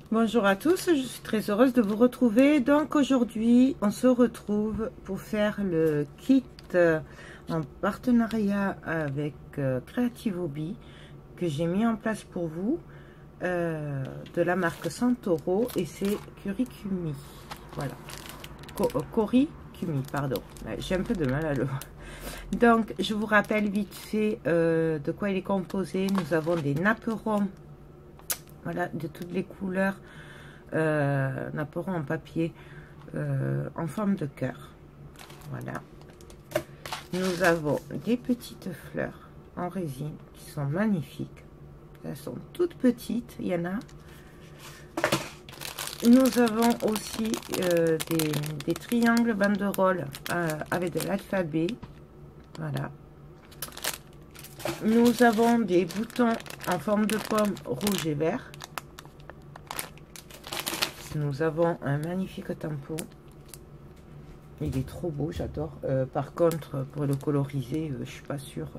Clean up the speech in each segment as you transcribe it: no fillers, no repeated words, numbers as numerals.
Bonjour à tous, je suis très heureuse de vous retrouver. Donc aujourd'hui, on se retrouve pour faire le kit en partenariat avec Creative Hobby que j'ai mis en place pour vous de la marque Santoro et c'est Kurikumi. Voilà, Korikumi, pardon. J'ai un peu de mal à le voir. Donc je vous rappelle vite fait de quoi il est composé. Nous avons des napperons. Voilà, de toutes les couleurs, napperons en papier, en forme de cœur. Voilà. Nous avons des petites fleurs en résine qui sont magnifiques. Elles sont toutes petites, il y en a. Nous avons aussi des triangles banderoles avec de l'alphabet. Voilà. Nous avons des boutons en forme de pomme rouge et vert. Nous avons un magnifique tampon. Il est trop beau, j'adore. Par contre, pour le coloriser, je suis pas sûre.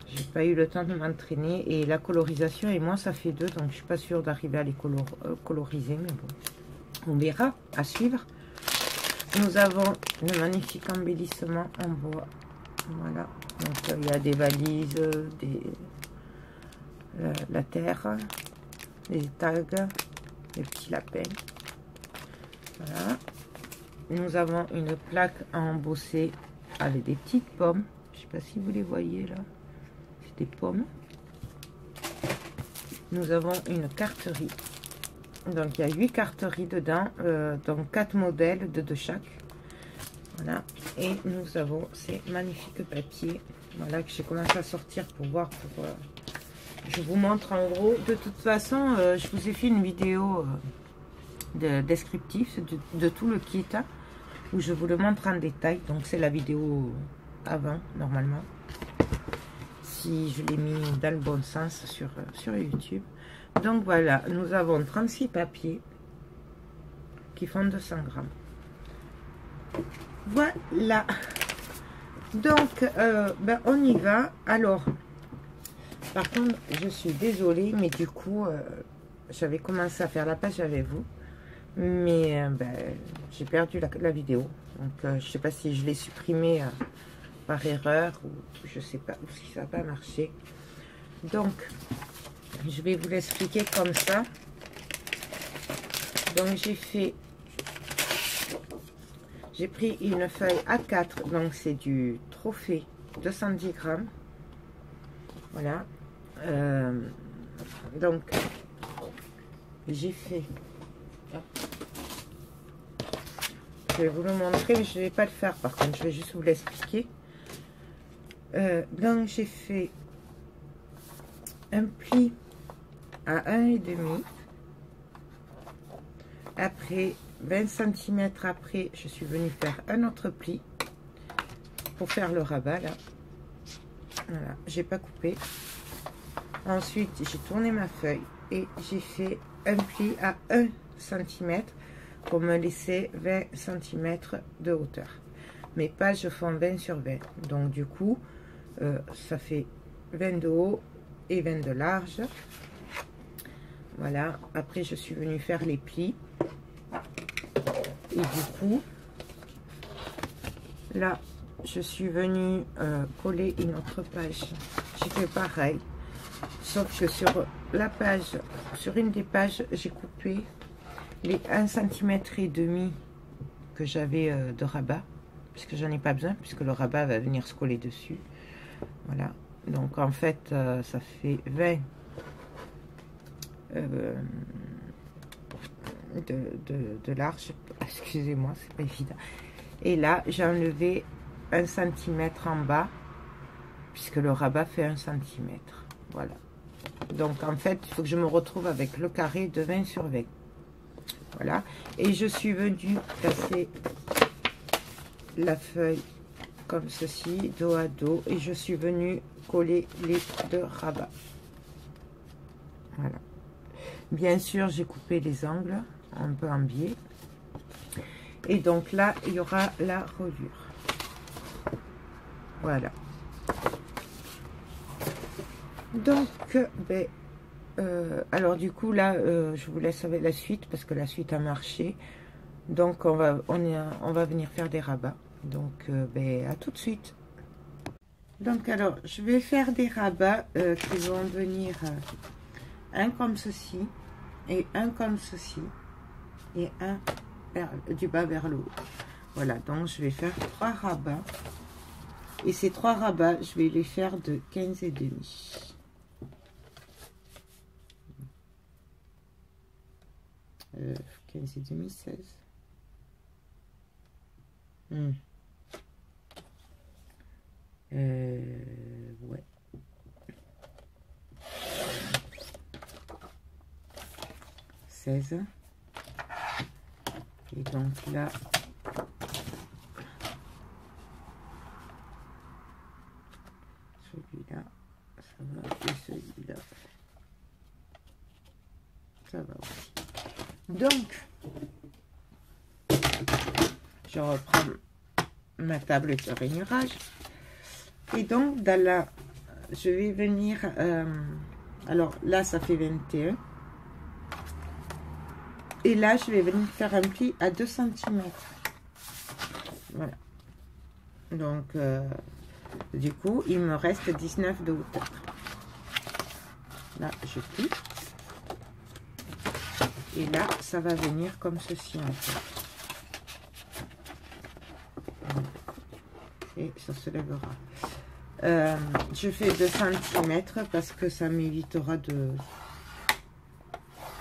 J'ai pas eu le temps de m'entraîner. Et la colorisation et moi, ça fait deux. Donc, je suis pas sûre d'arriver à les coloriser. Mais bon, on verra. À suivre. Nous avons le magnifique embellissement en bois. Voilà. Donc, il y a des valises, la terre, les tags. Les petits lapins. Voilà. Nous avons une plaque à embosser avec des petites pommes. Je ne sais pas si vous les voyez là. C'est des pommes. Nous avons une carterie. Donc il y a 8 carteries dedans. Donc 4 modèles de chaque. Voilà. Et nous avons ces magnifiques papiers. Voilà que j'ai commencé à sortir pour voir. Je vous montre en gros. De toute façon, je vous ai fait une vidéo descriptive de tout le kit où je vous le montre en détail. Donc c'est la vidéo avant normalement. Si je l'ai mis dans le bon sens sur YouTube. Donc voilà, nous avons 36 papiers qui font 200 grammes. Voilà. Donc ben, on y va. Alors. Par contre, je suis désolée, mais du coup, j'avais commencé à faire la page avec vous. Mais ben, j'ai perdu la vidéo. Donc, je ne sais pas si je l'ai supprimée par erreur ou je ne sais pas, ou si ça n'a pas marché. Donc, je vais vous l'expliquer comme ça. Donc, j'ai pris une feuille A4. Donc, c'est du trophée 210 grammes. Voilà. Donc j'ai fait, je vais vous le montrer mais je ne vais pas le faire, par contre je vais juste vous l'expliquer. Donc j'ai fait un pli à 1,5. Après 20 cm après je suis venue faire un autre pli pour faire le rabat là. Voilà, j'ai pas coupé. Ensuite, j'ai tourné ma feuille et j'ai fait un pli à 1 cm pour me laisser 20 cm de hauteur. Mes pages font 20 sur 20. Donc, du coup, ça fait 20 de haut et 20 de large. Voilà. Après, je suis venue faire les plis. Et du coup, là, je suis venue coller une autre page. J'ai fait pareil, sauf que sur la page, sur une des pages, j'ai coupé les 1,5 cm que j'avais de rabat, puisque j'en ai pas besoin, puisque le rabat va venir se coller dessus. Voilà, donc en fait, ça fait 20 de large. Excusez-moi, c'est pas évident. Et là, j'ai enlevé 1 cm en bas, puisque le rabat fait 1 cm. Voilà. Donc, en fait, il faut que je me retrouve avec le carré de 20 sur 20. Voilà. Et je suis venue passer la feuille comme ceci, dos à dos. Et je suis venue coller les deux rabats. Voilà. Bien sûr, j'ai coupé les angles un peu en biais. Et donc là, il y aura la reliure. Voilà. Donc, ben, alors du coup là, je vous laisse avec la suite parce que la suite a marché. Donc on va venir faire des rabats. Donc ben, à tout de suite. Donc alors je vais faire des rabats qui vont venir un comme ceci et un comme ceci et un du bas vers le haut. Voilà, donc je vais faire 3 rabats. Et ces 3 rabats, je vais les faire de 15 et demi. 15 et demi, 16. Ouais. 16. Et donc là, celui-là, ça va, et celui-là, ça va aussi. Donc, je reprends ma table de rainurage. Et donc, dans la, je vais venir, alors là, ça fait 21. Et là, je vais venir faire un pli à 2 cm. Voilà. Donc, du coup, il me reste 19 de hauteur. Là, je plie. Et là, ça va venir comme ceci, en fait. Et ça se lèvera. Je fais 2 cm parce que ça m'évitera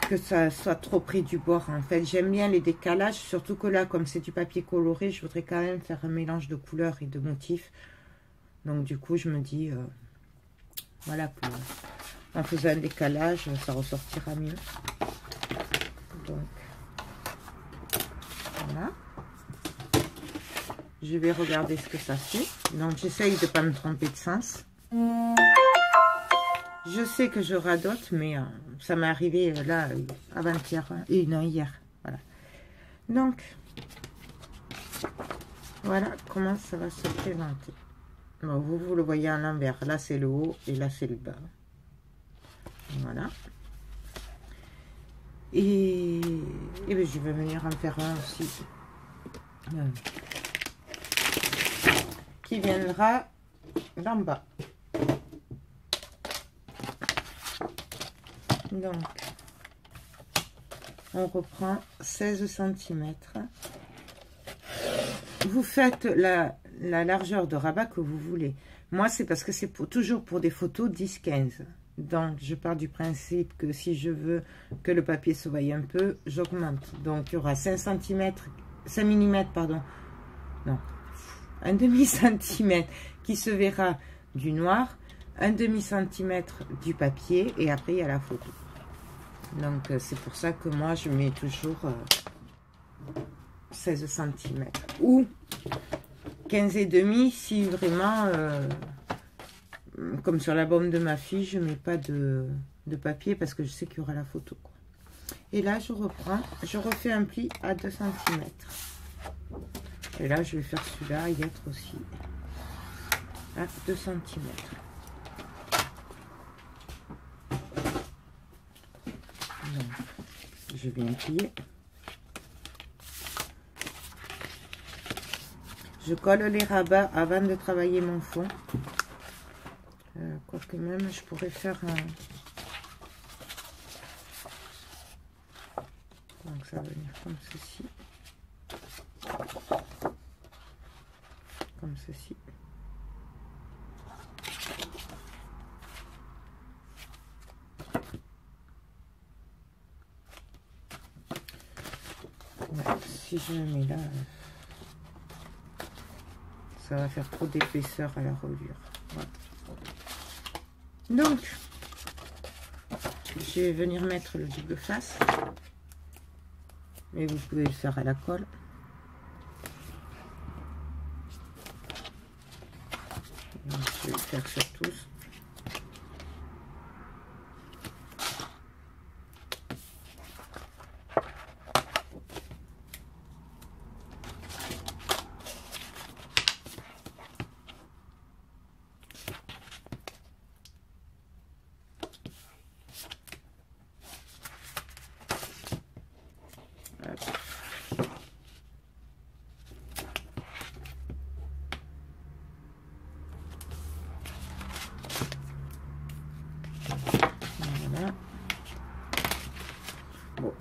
que ça soit trop pris du bord. En fait, j'aime bien les décalages, surtout que là, comme c'est du papier coloré, je voudrais quand même faire un mélange de couleurs et de motifs. Donc, du coup, je me dis, voilà, en faisant un décalage, ça ressortira mieux. Donc, voilà. Je vais regarder ce que ça fait. Donc, j'essaye de ne pas me tromper de sens. Je sais que je radote, mais ça m'est arrivé là, avant-hier, et non, hier. Voilà. Donc, voilà comment ça va se présenter. Bon, vous le voyez à l'envers. Là, c'est le haut et là, c'est le bas. Voilà. Et bien, je vais venir en faire un aussi. Qui viendra d'en bas. Donc, on reprend 16 cm. Vous faites la largeur de rabat que vous voulez. Moi, c'est parce que c'est toujours pour des photos 10-15. Donc, je pars du principe que si je veux que le papier se voie un peu, j'augmente. Donc, il y aura 5 mm, pardon. Non, un demi-centimètre qui se verra du noir, un demi-centimètre du papier et après, il y a la photo. Donc, c'est pour ça que moi, je mets toujours 16 cm ou 15 et demi si vraiment, comme sur l'album de ma fille, je mets pas de papier parce que je sais qu'il y aura la photo, quoi. Et là, je reprends, je refais un pli à 2 cm. Et là, je vais faire celui-là, y être aussi à 2 cm. Je viens plier. Je colle les rabats avant de travailler mon fond. Quoique même, je pourrais faire un... Donc ça va venir comme ceci. Comme ceci. Ouais, si je le mets là, ça va faire trop d'épaisseur à la reliure. Voilà. Donc, je vais venir mettre le double face. Mais vous pouvez le faire à la colle. Donc, je vais le faire sur tous.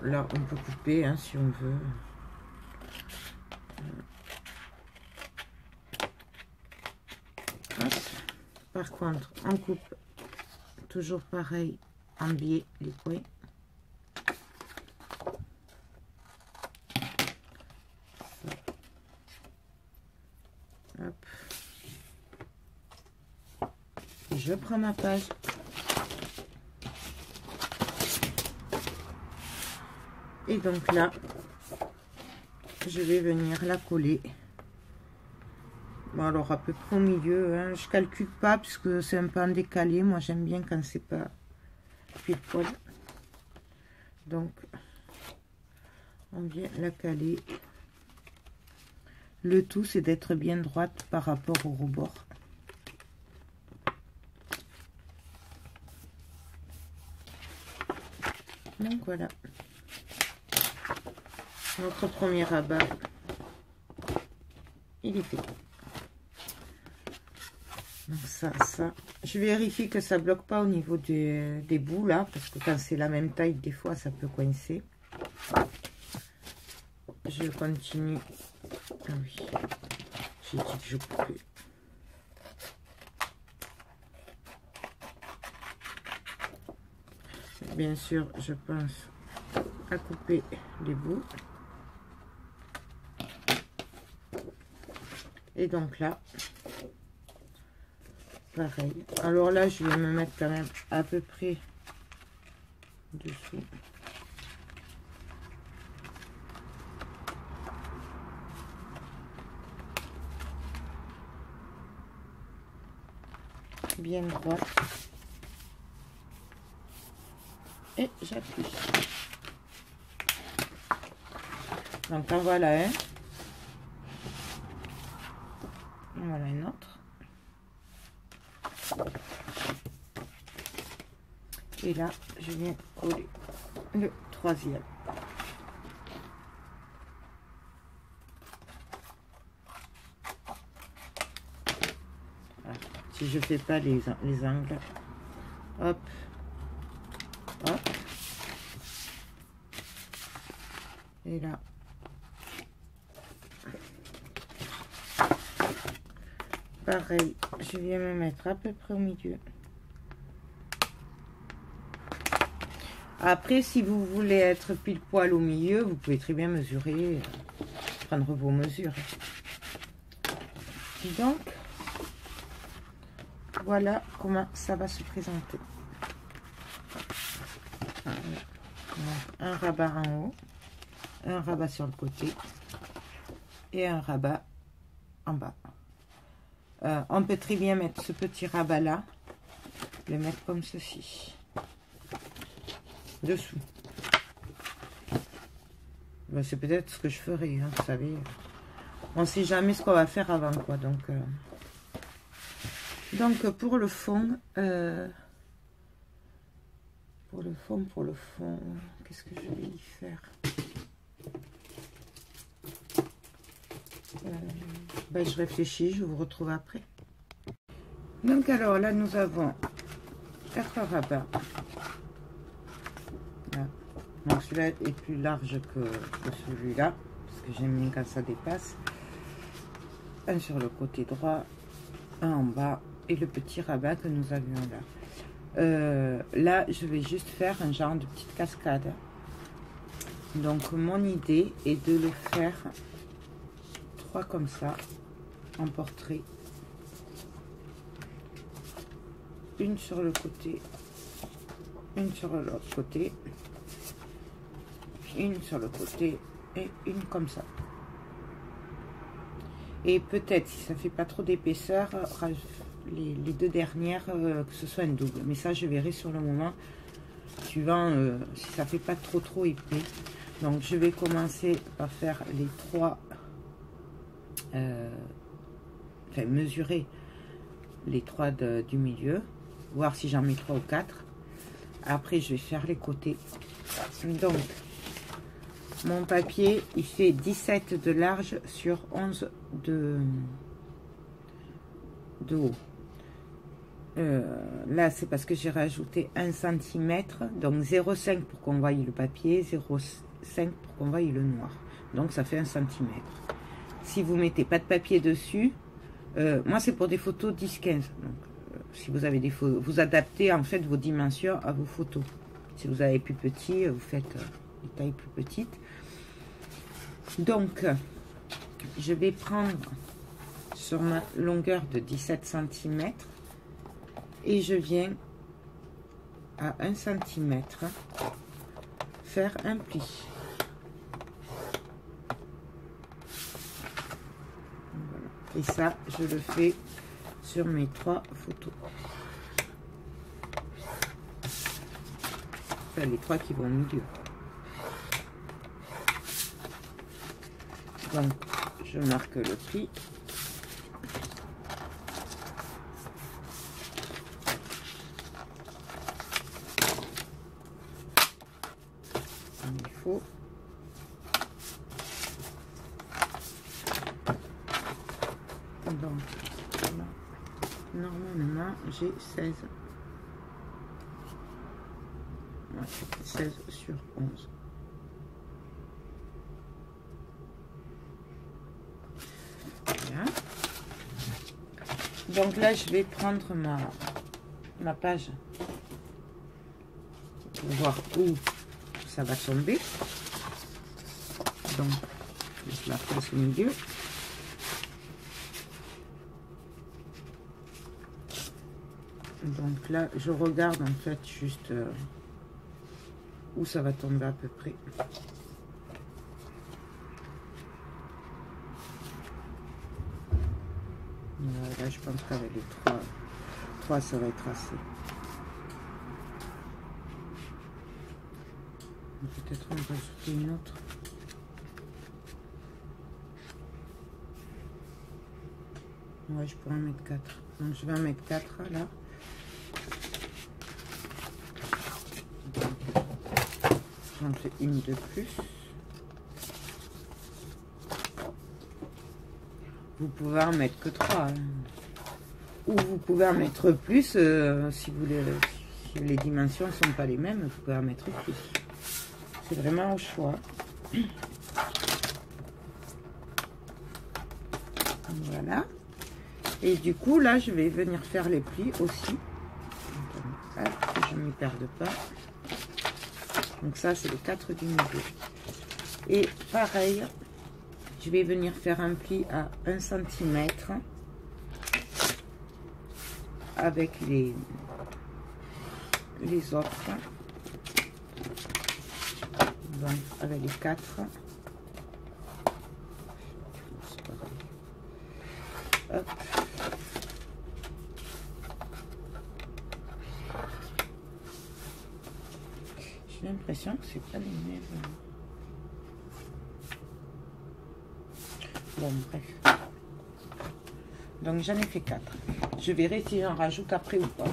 là, on peut couper hein, si on veut. Hop. Par contre, on coupe toujours pareil en biais les coins. Hop. Et je prends ma page. Et donc là, je vais venir la coller. Bon, alors à peu près au milieu, hein. Je calcule pas puisque c'est un peu en décalé. Moi j'aime bien quand c'est pas pile poil. Donc on vient la caler. Le tout c'est d'être bien droite par rapport au rebord. Donc voilà. Notre premier rabat, il est fait. Donc ça, je vérifie que ça bloque pas au niveau des bouts là, parce que quand c'est la même taille, des fois ça peut coincer. Je continue. Ah oui, j'ai dit que je coupais. Bien sûr, je pense à couper les bouts. Et donc là, pareil. Alors là, je vais me mettre quand même à peu près dessous. Bien droit. Et j'appuie. Donc en voilà un. Voilà une autre. Et là, je viens coller le troisième. Voilà. Si je fais pas les angles, hop, hop. Et là, pareil, je viens me mettre à peu près au milieu. Après, si vous voulez être pile poil au milieu, vous pouvez très bien mesurer, prendre vos mesures. Donc, voilà comment ça va se présenter. Un rabat en haut, un rabat sur le côté et un rabat en bas. On peut très bien mettre ce petit rabat là, le mettre comme ceci, dessous. Ben, c'est peut-être ce que je ferai, hein, vous savez. On ne sait jamais ce qu'on va faire avant, quoi. Donc pour le fond, qu'est-ce que je vais y faire? Ben, je réfléchis, je vous retrouve après. Donc alors là, nous avons 4 rabats. Là. Donc celui-là est plus large que celui-là, parce que j'aime bien quand ça dépasse. Un sur le côté droit, un en bas, et le petit rabat que nous avions là. Là, je vais juste faire un genre de petite cascade. Donc mon idée est de le faire 3 comme ça, en portrait. Une sur le côté, une sur l'autre côté, une sur le côté et une comme ça. Et peut-être, si ça fait pas trop d'épaisseur, les 2 dernières, que ce soit une double. Mais ça, je verrai sur le moment, suivant si ça fait pas trop épais. Donc, je vais commencer par faire les 3, enfin, mesurer les 3 du milieu, voir si j'en mets 3 ou 4. Après, je vais faire les côtés. Donc, mon papier, il fait 17 de large sur 11 de haut. Là, c'est parce que j'ai rajouté 1 cm, donc 0,5 pour qu'on voie le papier, 0,5 pour qu'on voie le noir. Donc, ça fait 1 cm. Si vous mettez pas de papier dessus, moi, c'est pour des photos 10-15. Donc, si vous avez des photos, vous adaptez en fait vos dimensions à vos photos. Si vous avez plus petit, vous faites des tailles plus petites. Donc, je vais prendre sur ma longueur de 17 cm et je viens à 1 cm faire un pli. Voilà. Et ça, je le fais sur mes 3 photos. Enfin, les 3 qui vont au milieu. Donc, je marque le pli. Il faut. Donc, là, normalement, j'ai 16. Ouais, 16 sur 11. Voilà. Donc là, je vais prendre ma page pour voir où ça va tomber. Donc, je la place au milieu. Donc là, je regarde en fait juste où ça va tomber à peu près. Là, je pense qu'avec les 3, ça va être assez. Peut-être on va ajouter une autre. Ouais, je pourrais en mettre 4. Donc, je vais en mettre 4 là. J'en fais une de plus. Vous pouvez en mettre que 3. Hein. Ou vous pouvez en mettre plus si vous voulez. Si les dimensions ne sont pas les mêmes, vous pouvez en mettre plus. C'est vraiment au choix. Voilà. Et du coup, là, je vais venir faire les plis aussi. Donc, hop, je ne m'y perde pas. Donc ça, c'est les 4 du milieu. Et pareil, je vais venir faire un pli à 1 cm avec les autres. Donc, avec les 4. Hop. J'ai l'impression que c'est pas les mêmes. Bon, bref. Donc, j'en ai fait 4. Je verrai si j'en rajoute après ou pas.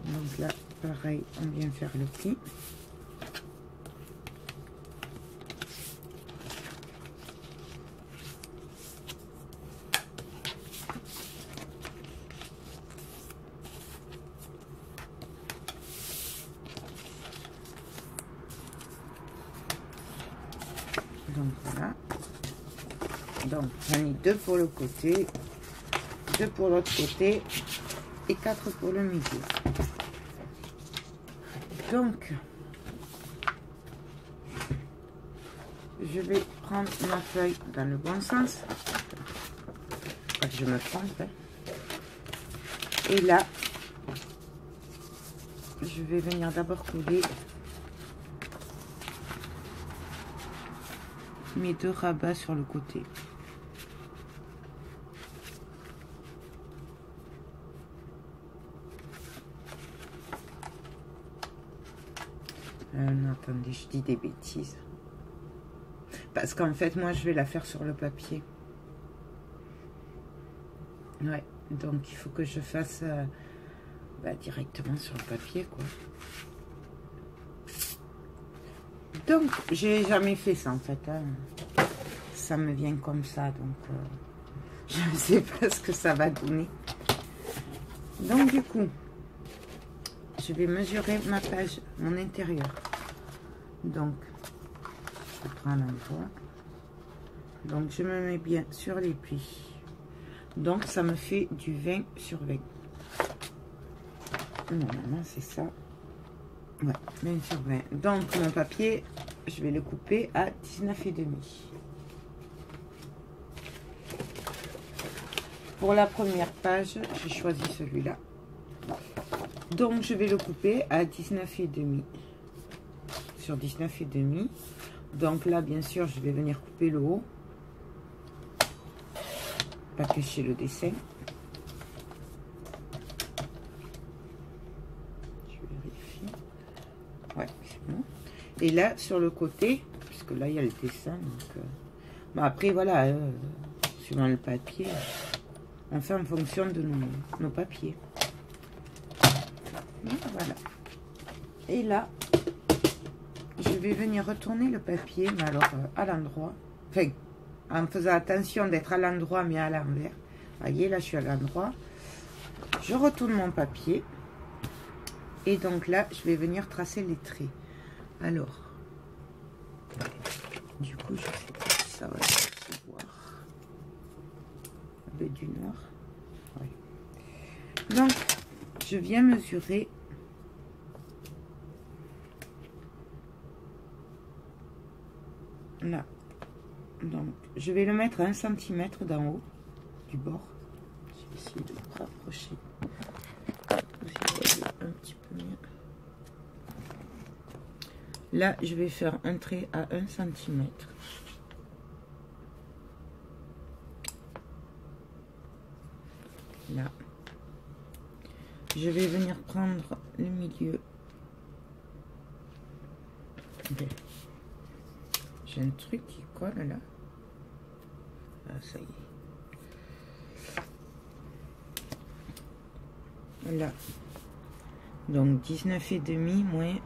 Donc là, pareil, on vient faire le pli. Donc voilà. Donc j'en ai 2 pour le côté, 2 pour l'autre côté et 4 pour le milieu. Donc je vais prendre ma feuille dans le bon sens. Pas que je me trompe. Hein. Et là, je vais venir d'abord coller mes 2 rabats sur le côté. Non, attendez, je dis des bêtises. Parce qu'en fait, moi, je vais la faire sur le papier. Ouais, donc il faut que je fasse directement sur le papier, quoi. Donc, j'ai jamais fait ça, en fait. Hein. Ça me vient comme ça, donc Je ne sais pas ce que ça va donner. Donc du coup, je vais mesurer ma page, mon intérieur. Donc, je prends l'endroit. Donc, je me mets bien sur les plis. Donc, ça me fait du 20 sur 20. Normalement, c'est ça. Ouais, 20 sur 20. Donc, mon papier, je vais le couper à 19,5. Pour la première page, j'ai choisi celui-là. Donc, je vais le couper à 19,5. Sur 19,5. Donc là, bien sûr, je vais venir couper le haut. Pas cacher le dessin. Je vérifie. Ouais, c'est bon. Et là, sur le côté, puisque là, il y a le dessin. Donc, bon, après, voilà, suivant le papier, on fait en fonction de nos papiers. Voilà. Et là, je vais venir retourner le papier, mais alors à l'endroit. Enfin, en faisant attention d'être à l'endroit, mais à l'envers. Voyez, là, je suis à l'endroit. Je retourne mon papier. Et donc là, je vais venir tracer les traits. Alors, du coup, je sais pas si ça va se voir. Avec du noir. Ouais. Donc, je viens mesurer. Là. Donc, je vais le mettre à 1 cm d'en haut du bord. Je vais essayer de me rapprocher. Vous y voyez un petit peu mieux. Là, je vais faire un trait à 1 cm. Là. Je vais venir prendre le milieu. J'ai un truc qui colle là. Ah, ça y est. Là. Donc 19,5 moins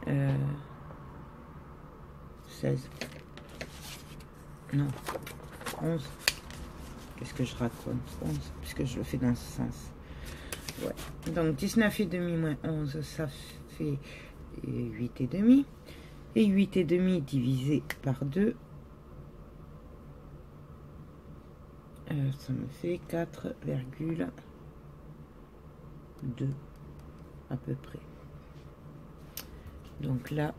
16. Non. 11. Qu'est-ce que je raconte? 11, puisque je le fais dans ce sens. Ouais. Donc 19,5 moins 11, ça fait 8,5. Et 8,5 divisé par 2, ça me fait 4,2 à peu près. Donc là,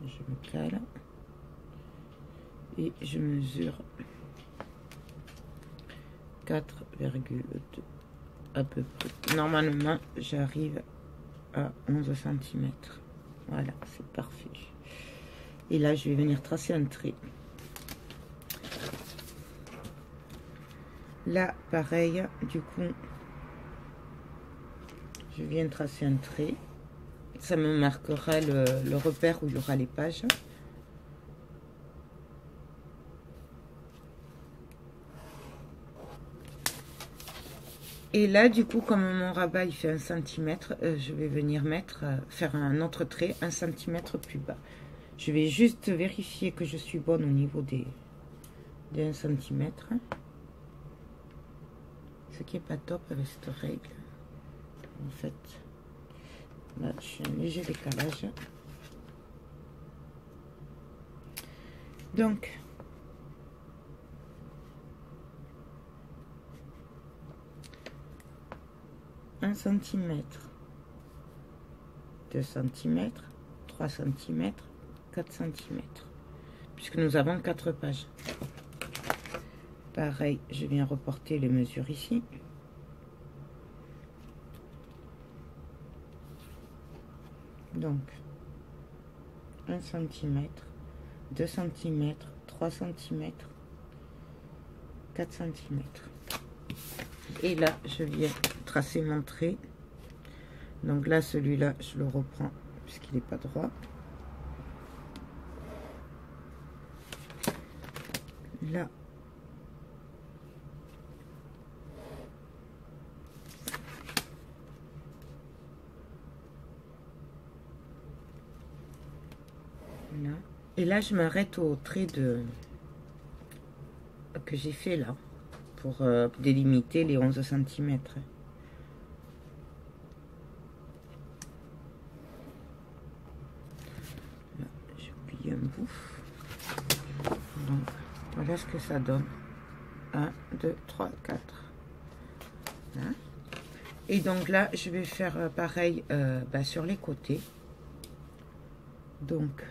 je me cale et je mesure 4,2 à peu près. Normalement, j'arrive à 11 cm. Voilà, c'est parfait. Et là, je vais venir tracer un trait. Là, pareil, du coup, je viens tracer un trait. Ça me marquera le repère où il y aura les pages. Et là, du coup, comme mon rabat il fait 1 cm, je vais venir faire un autre trait 1 cm plus bas. Je vais juste vérifier que je suis bonne au niveau des 1 cm. Ce qui n'est pas top avec cette règle. En fait, là, je suis un léger décalage. Donc, un centimètre, 2 cm, 3 cm, 4 cm, puisque nous avons 4 pages. Pareil, je viens reporter les mesures ici. Donc, 1 cm, 2 cm, 3 cm, 4 cm. Et là, je viens tracer mon trait. Donc là, celui-là, je le reprends puisqu'il n'est pas droit. Là, là. Et là, je m'arrête au trait de que j'ai fait là pour délimiter les 11 cm. J'ai oublié un bout. Donc voilà ce que ça donne. 1, 2, 3, 4. Là. Et donc là, je vais faire pareil sur les côtés. Donc,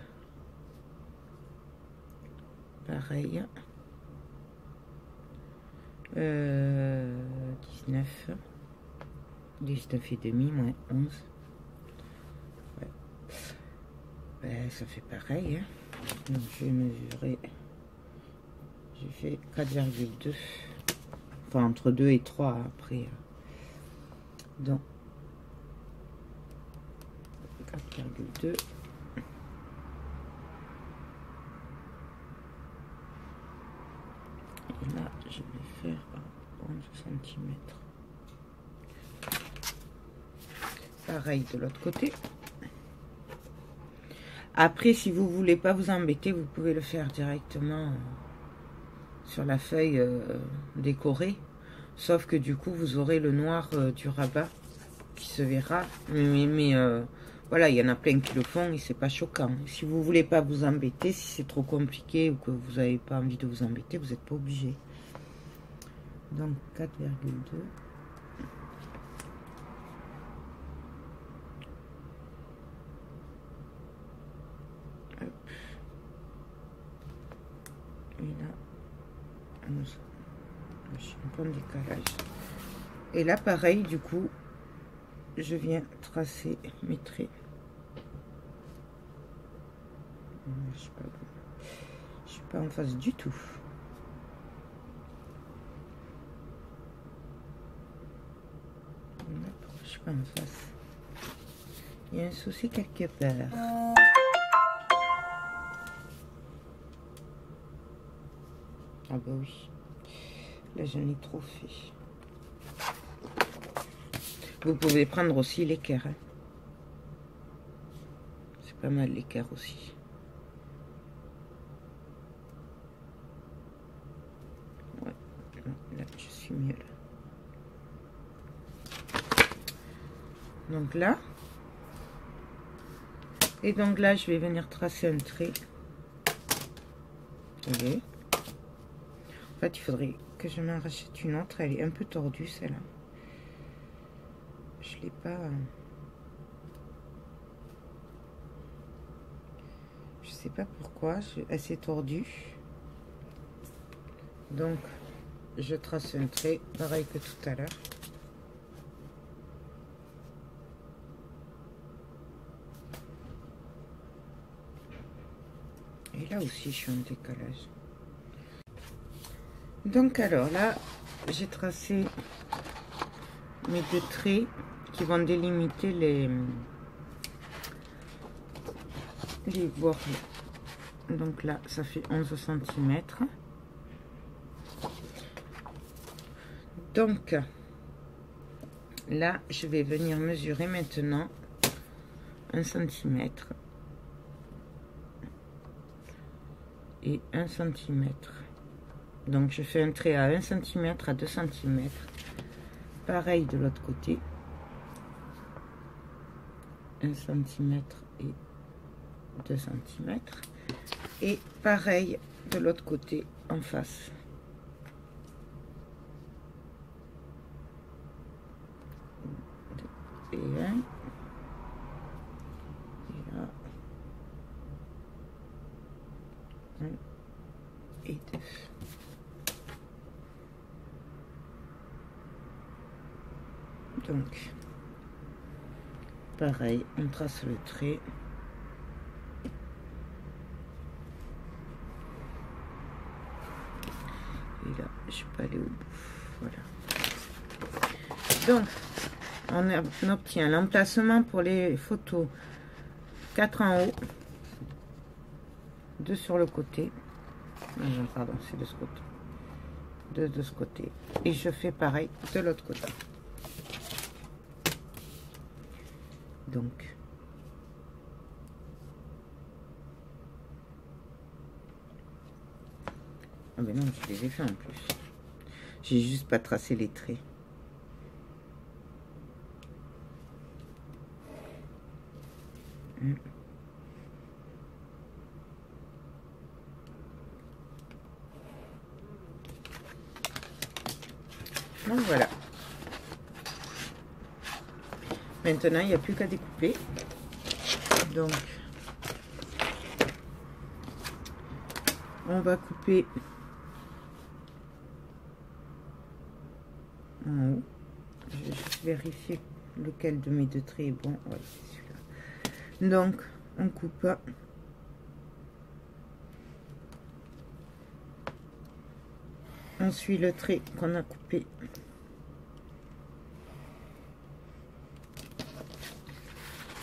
pareil. 19 et demi, moins 11. Ouais. Ben, ça fait pareil. Hein. Donc, je vais mesurer. J'ai fait 4,2. Enfin, entre 2 et 3 après. Donc, 4,2. Et là, je vais faire 11 cm. Pareil de l'autre côté. Après, si vous voulez pas vous embêter, vous pouvez le faire directement sur la feuille décorée. Sauf que du coup, vous aurez le noir du rabat qui se verra. Mais voilà, il y en a plein qui le font et c'est pas choquant. Si vous voulez pas vous embêter, si c'est trop compliqué ou que vous n'avez pas envie de vous embêter, vous n'êtes pas obligé. Donc 4,2. Et là, je suis un peu en décalage. Et là, pareil, du coup, je viens tracer mes traits. Je suis pas en face du tout. Je suis pas en face. Il y a un souci quelque part. Ah bah oui. Là, j'en ai trop fait. Vous pouvez prendre aussi l'équerre. Hein. C'est pas mal l'équerre aussi. Ouais. Là, je suis mieux là. Donc là. Et donc là, je vais venir tracer un trait. Vous voyez ? En fait, il faudrait que je m'en rachète une autre. Elle est un peu tordue, celle-là. Je l'ai pas... Je sais pas pourquoi. Elle s'est tordue. Donc, je trace un trait, pareil que tout à l'heure. Et là aussi, je suis en décalage. Donc alors là, j'ai tracé mes deux traits qui vont délimiter les bords. Donc là, ça fait 11 cm. Donc là, je vais venir mesurer maintenant 1 cm et 1 cm. Donc je fais un trait à 1 cm, à 2 cm. Pareil de l'autre côté. 1 cm et 2 cm. Et pareil de l'autre côté en face. Et un. Et là. Un et deux. Donc, pareil, on trace le trait. Et là, je suis pas allée au bout. Voilà. Donc, on obtient l'emplacement pour les photos. 4 en haut, 2 sur le côté. Non, pardon, c'est de ce côté. 2 de ce côté. Et je fais pareil de l'autre côté. Donc, Ah ben non, je les ai fait en plus. J'ai juste pas tracé les traits. Donc voilà. Maintenant, il n'y a plus qu'à découper. Donc, on va couper en haut. Je vais juste vérifier lequel de mes deux traits est bon. Ouais, c'est celui-là. Donc, on coupe. On suit le trait qu'on a coupé.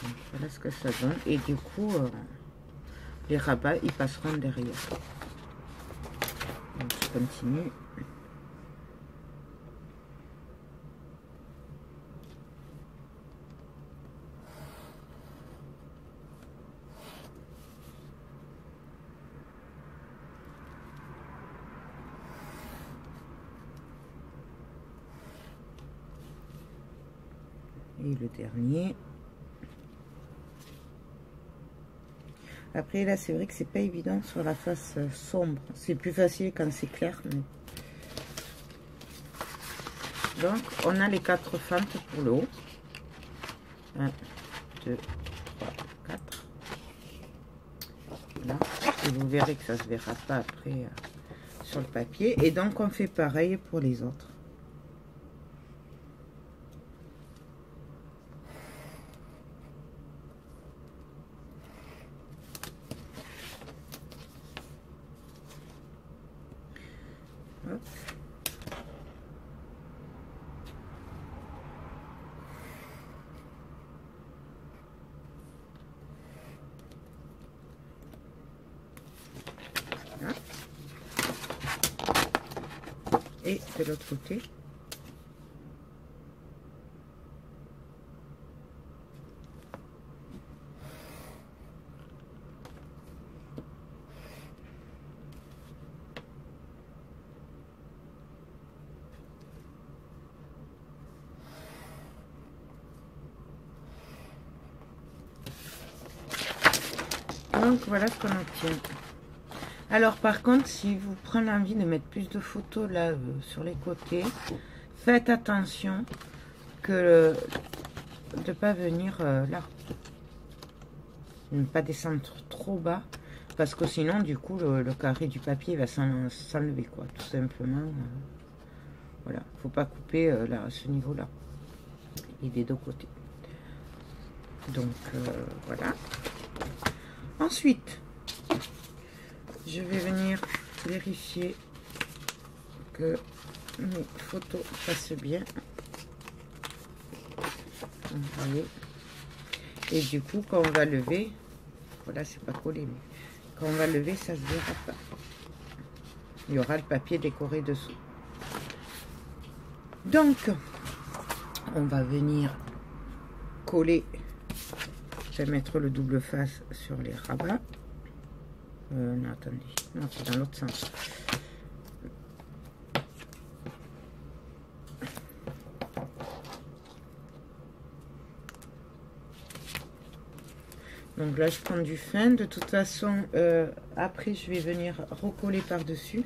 Donc, voilà ce que ça donne. Et du coup, les rabats, ils passeront derrière. Donc, je continue. Et le dernier. Après là, c'est vrai que c'est pas évident sur la face sombre. C'est plus facile quand c'est clair. Mais... Donc, on a les 4 fentes pour le haut. 1, 2, 3, 4. Là. Et vous verrez que ça se verra pas après sur le papier. Et donc, on fait pareil pour les autres. Hop. Voilà. Et de l'autre côté. Donc voilà ce qu'on obtient. Alors par contre, si vous prenez envie de mettre plus de photos là sur les côtés, faites attention que de ne pas venir là. Ne pas descendre trop bas. Parce que sinon, du coup, le carré du papier va s'enlever, quoi. Tout simplement. Voilà. Faut pas couper là, à ce niveau-là. Et des deux côtés. Donc, voilà. Ensuite, je vais venir vérifier que mes photos passent bien. Vous voyez. Et du coup, quand on va lever, voilà, c'est pas collé, mais quand on va lever, ça se verra pas. Il y aura le papier décoré dessous. Donc, on va venir coller. Je vais mettre le double face sur les rabats. Non, attendez. Non, c'est dans l'autre sens. Donc là, je prends du fin. De toute façon, après, je vais venir recoller par-dessus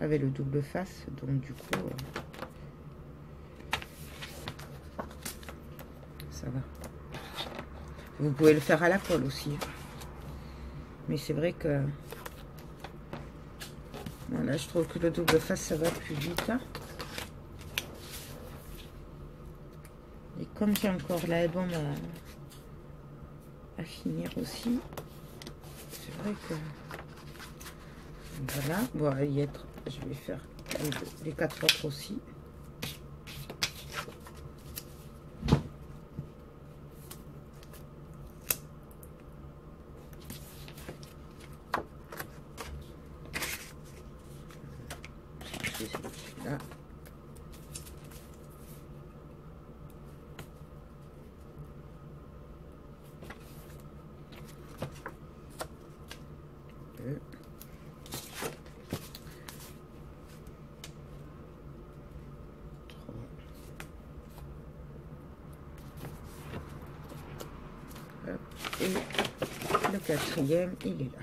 avec le double face. Donc, du coup, ça va. Vous pouvez le faire à la colle aussi. Mais c'est vrai que... Voilà, je trouve que le double face, ça va plus vite. Hein. Et comme j'ai encore l'album à finir aussi, c'est vrai que... Voilà, bon, y être, je vais faire les 4 autres aussi. Là. Et le quatrième, il est là.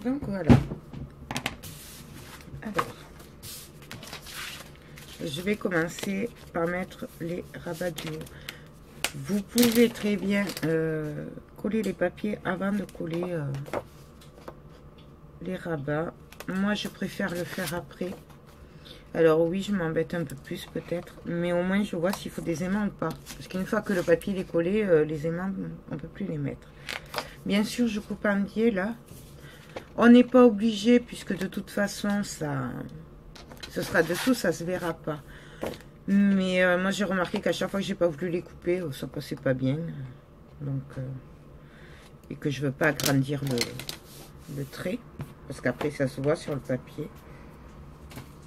Donc voilà. Alors, je vais commencer par mettre les rabats du haut. Vous pouvez très bien coller les papiers avant de coller les rabats. Moi, je préfère le faire après. Alors oui, je m'embête un peu plus peut-être, mais au moins je vois s'il faut des aimants ou pas. Parce qu'une fois que le papier est collé, les aimants, on ne peut plus les mettre. Bien sûr, je coupe en biais là. On n'est pas obligé puisque de toute façon, ce sera dessous, ça se verra pas. Mais moi, j'ai remarqué qu'à chaque fois que j'ai pas voulu les couper, ça passait pas bien. Donc, et que je veux pas agrandir le trait parce qu'après ça se voit sur le papier.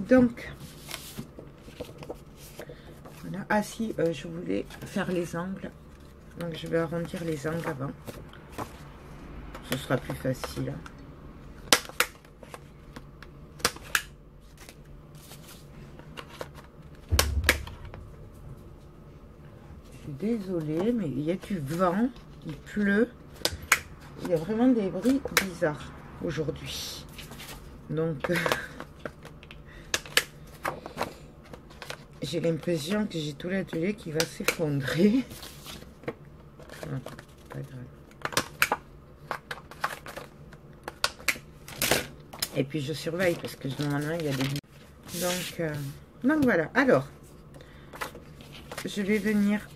Donc, voilà. Ah si, je voulais faire les angles. Donc, je vais arrondir les angles avant. Ce sera plus facile. Je suis désolée, mais il y a du vent, il pleut. Il y a vraiment des bruits bizarres aujourd'hui. Donc, j'ai l'impression que j'ai tout l'atelier qui va s'effondrer. Pas grave. Et puis je surveille parce que normalement il y a des... Donc voilà. Alors, je vais venir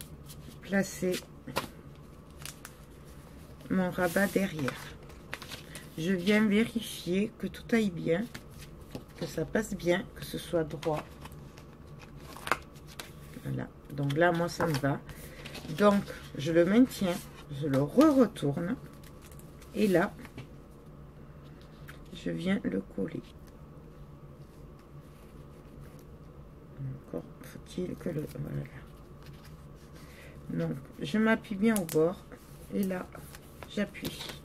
placer mon rabat derrière. Je viens vérifier que tout aille bien, que ça passe bien, que ce soit droit. Voilà, donc là moi ça me va. Donc je le maintiens, je le retourne et là je viens le coller. Encore faut-il que le... Voilà. Donc je m'appuie bien au bord et là j'appuie.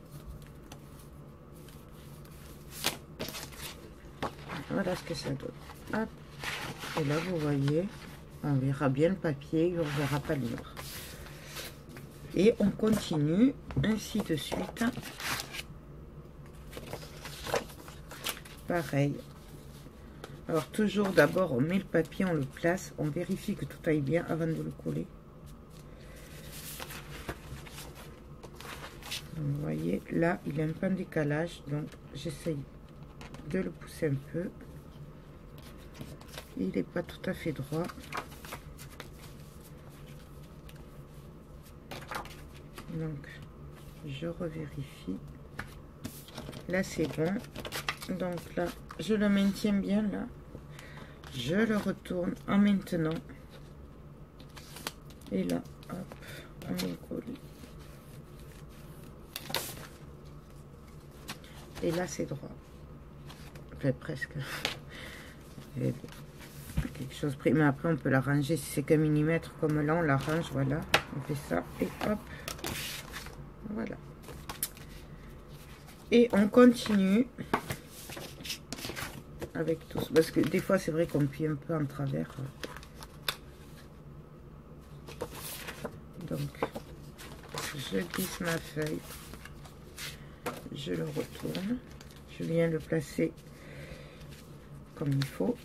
Voilà ce que ça donne. Hop. Et là vous voyez, on verra bien le papier, on ne verra pas le noir. Et on continue ainsi de suite. Pareil. Alors toujours d'abord on met le papier, on le place, on vérifie que tout aille bien avant de le coller. Donc, vous voyez là il est un peu en décalage, donc j'essaye de le pousser un peu. Il n'est pas tout à fait droit. Donc je revérifie. Là c'est bon. Donc là je le maintiens bien là. Je le retourne en maintenant. Et là hop, on le colle. Et là c'est droit. Enfin presque. Et quelque chose près, mais après on peut l'arranger si c'est qu'un millimètre comme là, on l'arrange, voilà, on fait ça et hop, voilà. Et on continue avec tout, parce que des fois c'est vrai qu'on plie un peu en travers. Donc je glisse ma feuille, je le retourne, je viens le placer comme il faut.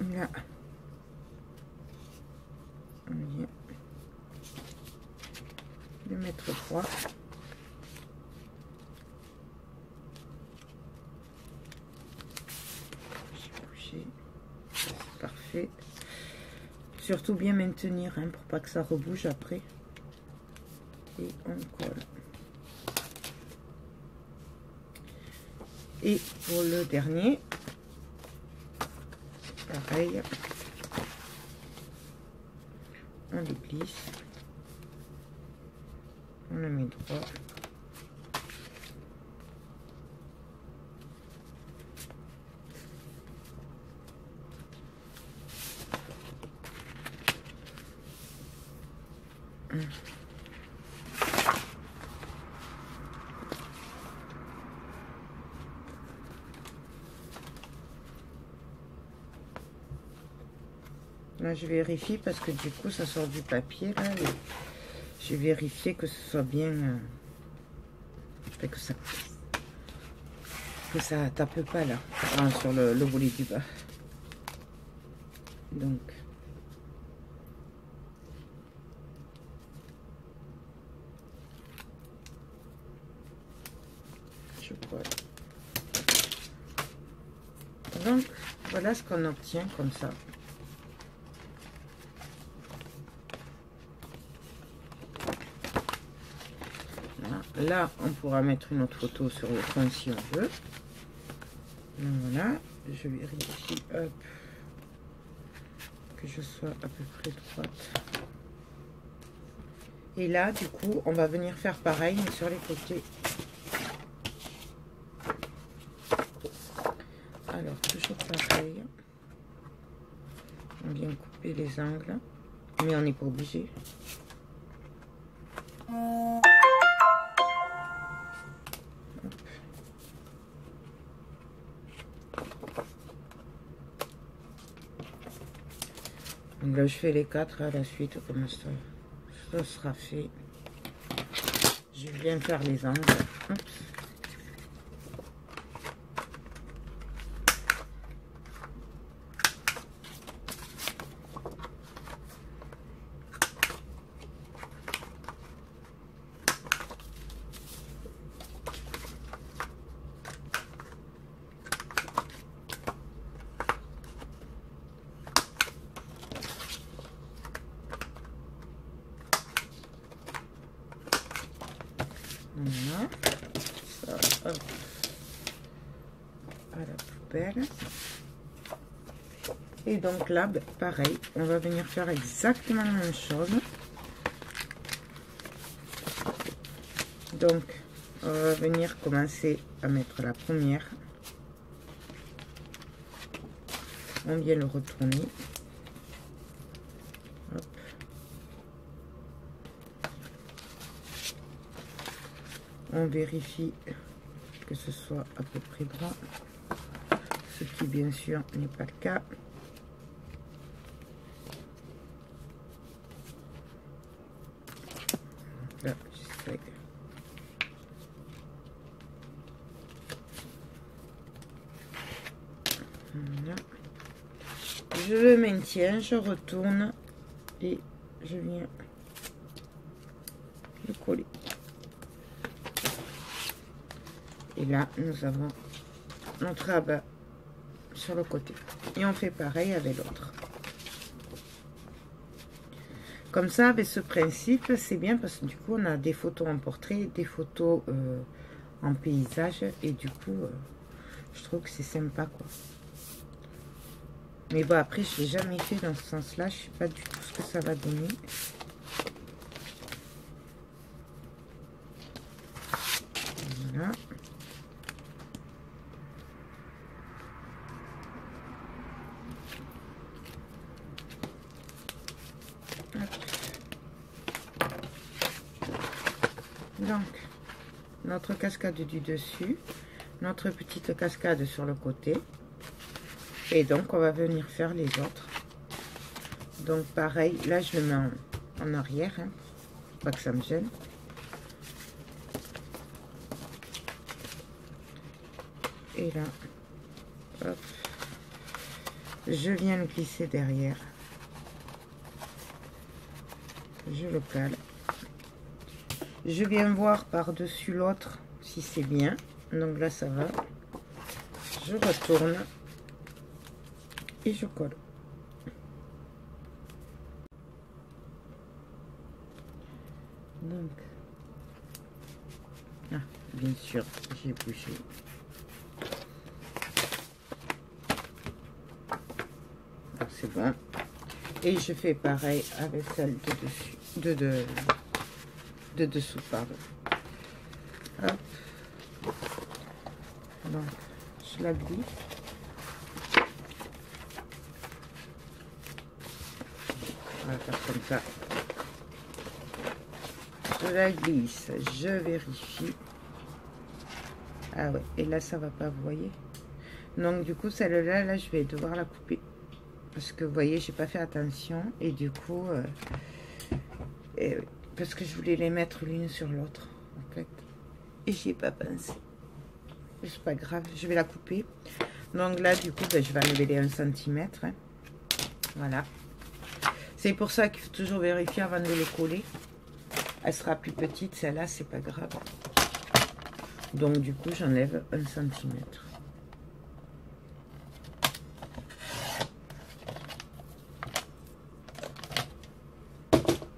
Là, on vient le mettre droit. J'ai bougé, c'est parfait. Surtout bien maintenir hein, pour pas que ça rebouge après. Et on colle. Et pour le dernier, pareil, on les glisse, on le met droit. Là, je vérifie parce que du coup, ça sort du papier. Là, et j'ai vérifié que ce soit bien... que ça tape pas là, sur le volet du bas. Donc... je colle. Donc, voilà ce qu'on obtient comme ça. Là, on pourra mettre une autre photo sur le fond si on veut. Donc voilà, je vérifie, hop, que je sois à peu près droite. Et là, du coup, on va venir faire pareil, mais sur les côtés. Alors, toujours pareil. On vient couper les angles, mais on n'est pas obligé. Donc là, je fais les 4 à la suite, comme ça sera fait. Je viens faire les angles. Oups. Voilà, ça, hop, à la poubelle. Et donc là, pareil, on va venir faire exactement la même chose. Donc, on va venir commencer à mettre la première. On vient le retourner. Hop. On vérifie que ce soit à peu près droit, ce qui bien sûr n'est pas le cas. Là, j'essaie. Voilà. Je le maintiens, je retourne et je viens le coller. Et là, nous avons notre abat sur le côté. Et on fait pareil avec l'autre. Comme ça, avec ce principe, c'est bien parce que du coup, on a des photos en portrait, des photos en paysage. Et du coup, je trouve que c'est sympa, quoi. Mais bon, après, je l'ai jamais fait dans ce sens-là. Je sais pas du tout ce que ça va donner. Voilà. Donc, notre cascade du dessus, notre petite cascade sur le côté. Et donc, on va venir faire les autres. Donc, pareil, là, je le mets en arrière, hein, pas que ça me gêne. Et là, hop, je viens le glisser derrière. Je le cale. Je viens voir par-dessus l'autre si c'est bien. Donc là, ça va. Je retourne. Et je colle. Donc, ah, bien sûr, j'ai bougé. C'est bon. Et je fais pareil avec celle de dessus, de dessous, pardon. Hop. Donc, je la glisse. On va faire comme ça. Je la glisse, je vérifie. Ah ouais, et là ça va pas, vous voyez. Donc du coup celle-là, là je vais devoir la couper. parce que vous voyez, j'ai pas fait attention. Et du coup, parce que je voulais les mettre l'une sur l'autre, en fait. Et j'y ai pas pensé. C'est pas grave, je vais la couper. Donc là, du coup, ben, je vais enlever les 1 cm. Hein. Voilà. C'est pour ça qu'il faut toujours vérifier avant de les coller. Elle sera plus petite, celle-là, c'est pas grave. Donc du coup, j'enlève 1 cm.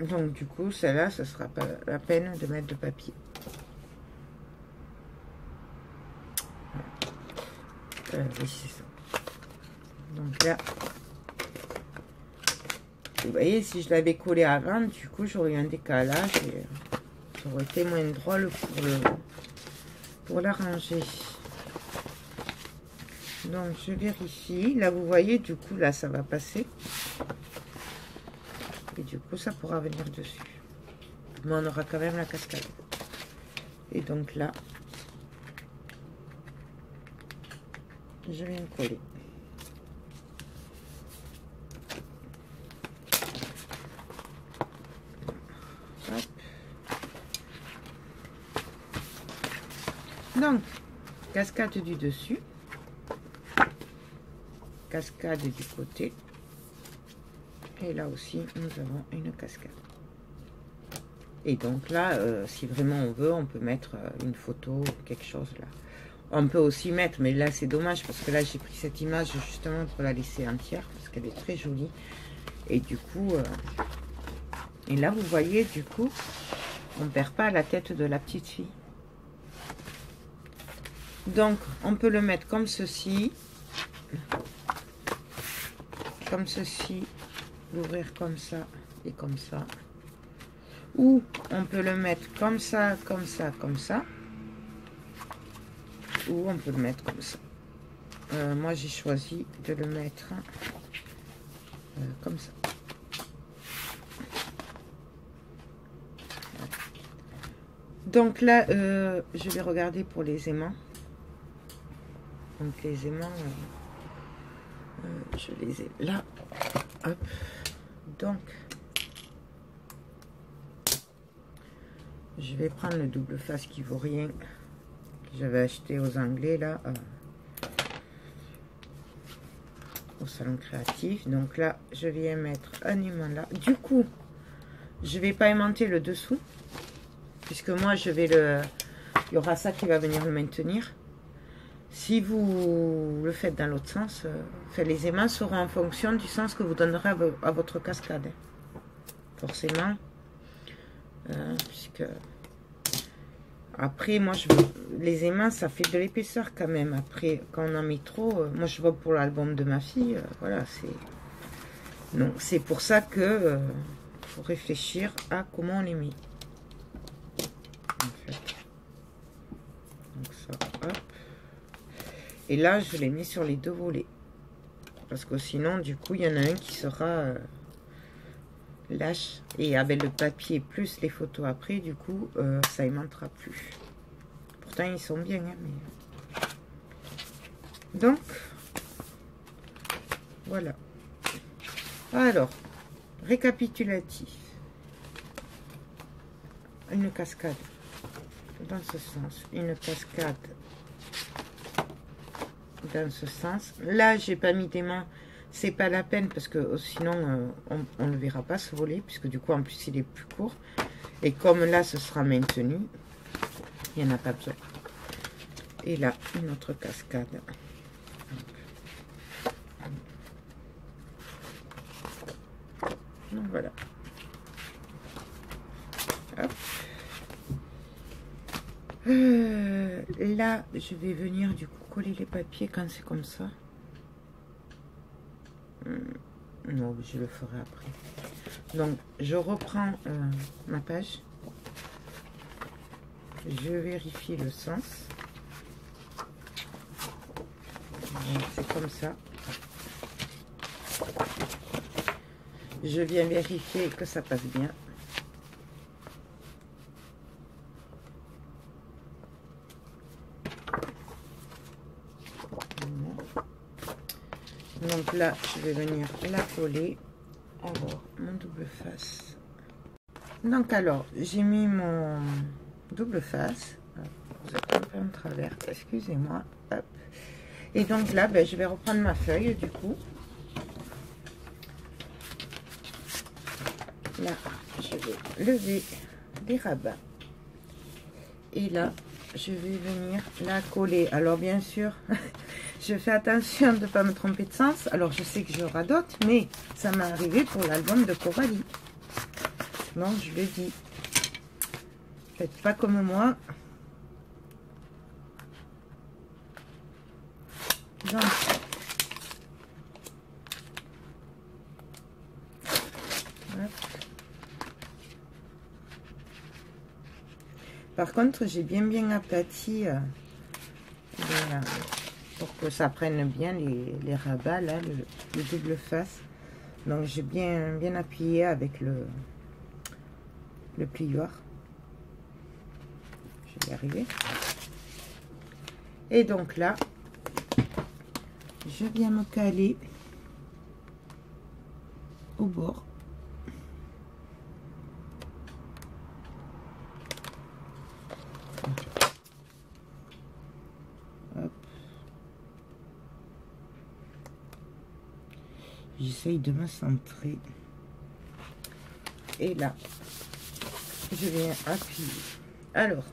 Donc du coup, celle-là, ce sera pas la peine de mettre de papier. Oui, c'est ça. Donc là, vous voyez, si je l'avais collé avant, du coup, j'aurais eu un décalage et ça aurait été moins drôle pour la ranger. Donc, je vérifie. Là, vous voyez, du coup, là, ça va passer. Et du coup, ça pourra venir dessus. Mais on aura quand même la cascade. Et donc là, je viens coller. Hop. Donc, cascade du dessus. Cascade du côté. Et là aussi, nous avons une cascade. Et donc là, si vraiment on veut, on peut mettre une photo, quelque chose là. On peut aussi mettre, mais là c'est dommage parce que là j'ai pris cette image justement pour la laisser entière parce qu'elle est très jolie. Et du coup, et là vous voyez, du coup, on ne perd pas la tête de la petite fille. Donc on peut le mettre comme ceci, l'ouvrir comme ça et comme ça. Ou on peut le mettre comme ça, comme ça, comme ça. Ou on peut le mettre comme ça. Moi, j'ai choisi de le mettre comme ça. Donc là, je vais regarder pour les aimants. Donc les aimants, je les ai là. Hop. Donc, je vais prendre le double face qui vaut rien. Que j'avais acheté aux Anglais là. Au salon créatif. Donc là, je viens mettre un aimant là. Du coup, je vais pas aimanter le dessous. Puisque moi, je vais le... Il y aura ça qui va venir le maintenir. Si vous le faites dans l'autre sens, les aimants seront en fonction du sens que vous donnerez à votre cascade. Forcément. Puisque... Après, moi, les aimants, ça fait de l'épaisseur quand même. Après, quand on en met trop, moi, je vois pour l'album de ma fille, voilà, c'est... Donc, c'est pour ça que faut réfléchir à comment on les met. En fait. Donc, ça, hop. Et là, je les mets sur les deux volets. Parce que sinon, du coup, il y en a un qui sera lâche. Et avec le papier plus les photos après, du coup, ça aimantera plus. Pourtant, ils sont bien, hein, mais... Donc, voilà. Alors, récapitulatif. Une cascade dans ce sens. Une cascade dans ce sens. Là, j'ai pas mis des mains. C'est pas la peine parce que sinon, on ne le verra pas ce volet. Puisque du coup, en plus, il est plus court. Et comme là, ce sera maintenu, il n'y en a pas besoin. Et là, une autre cascade. Donc voilà. Hop. Là, je vais venir du coup coller les papiers quand c'est comme ça. Non, je le ferai après. Donc, je reprends ma page. Je vérifie le sens. C'est comme ça. Je viens vérifier que ça passe bien. Donc Donc là, je vais venir la coller. Alors, mon double face. Donc alors, j'ai mis mon double face. Vous êtes un peu en travers, excusez-moi. Et donc là, ben, je vais reprendre ma feuille du coup. Là, je vais lever les rabats. Et là, je vais venir la coller. Alors bien sûr, je fais attention de ne pas me tromper de sens. Alors je sais que j'aurai d'autres, mais ça m'est arrivé pour l'album de Coralie. Non, je le dis. Faites pas comme moi. Donc, par contre, j'ai bien aplati pour que ça prenne bien les rabats, là, le double face. Donc, j'ai bien appuyé avec le plioir. Je vais y arriver. Et donc là, je viens me caler au bord. J'essaye de me centrer. Et là, je viens appuyer. Alors,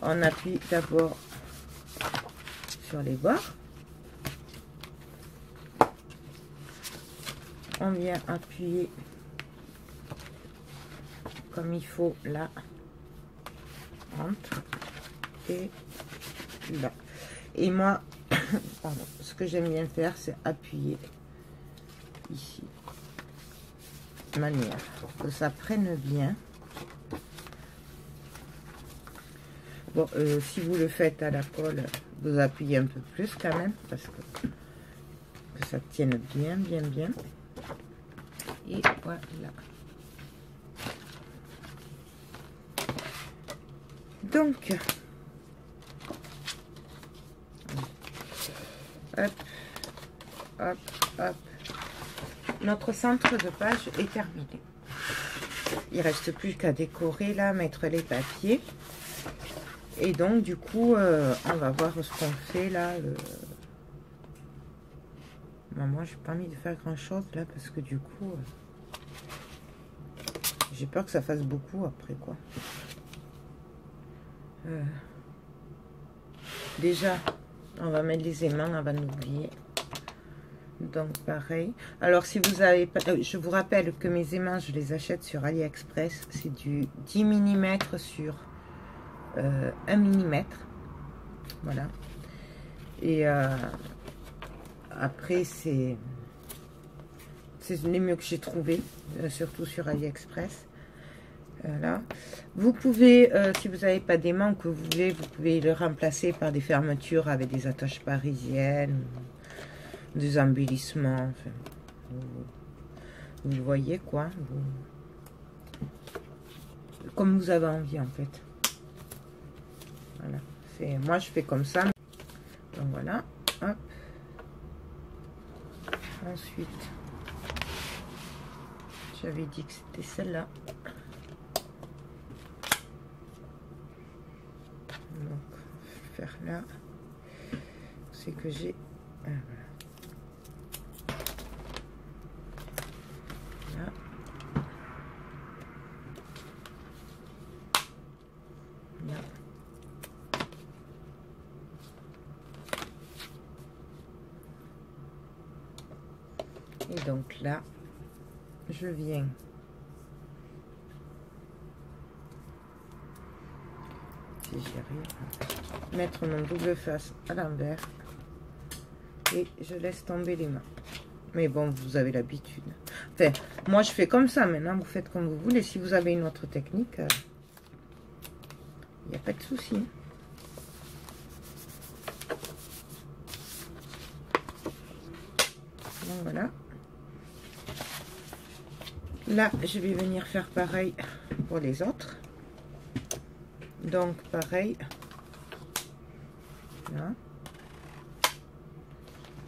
on appuie d'abord sur les bords. On vient appuyer comme il faut là, entre et là. Et moi, pardon, ce que j'aime bien faire, c'est appuyer ici, de manière que ça prenne bien. Bon, si vous le faites à la colle, vous appuyez un peu plus quand même, parce que ça tienne bien. Et voilà. Donc, hop. Notre centre de page est terminé. Il reste plus qu'à décorer là, mettre les papiers. Et donc du coup, on va voir ce qu'on fait là. Bon, moi, j'ai pas envie de faire grand chose là parce que du coup, j'ai peur que ça fasse beaucoup après quoi. Déjà, on va mettre les aimants avant d'oublier. Donc pareil. Alors si vous avez pas, je vous rappelle que mes aimants, je les achète sur AliExpress. C'est du 10 mm sur 1 mm. Voilà. Et après c'est les mieux que j'ai trouvé, surtout sur AliExpress. Voilà. Vous pouvez, si vous n'avez pas d'aimants que vous voulez, vous pouvez le remplacer par des fermetures avec des attaches parisiennes, des embellissements. Enfin, vous voyez quoi, comme vous avez envie en fait. Voilà. Moi je fais comme ça. Donc voilà. Hop. Ensuite, j'avais dit que c'était celle-là. Donc, faire là, c'est que j'ai voilà. Là. Là. Et donc là, je viens si j'y arrive, mettre mon double face à l'envers et je laisse tomber les mains. Mais bon, vous avez l'habitude. Enfin, moi je fais comme ça. Maintenant, vous faites comme vous voulez. Si vous avez une autre technique, il n'y a pas de souci. Donc voilà. Là, je vais venir faire pareil pour les autres. Donc pareil. Là.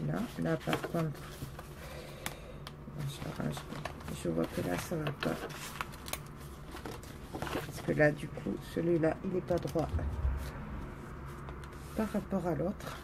Là. Voilà, là par contre, je vois que là ça va pas. Parce que là du coup, celui-là, il n'est pas droit par rapport à l'autre.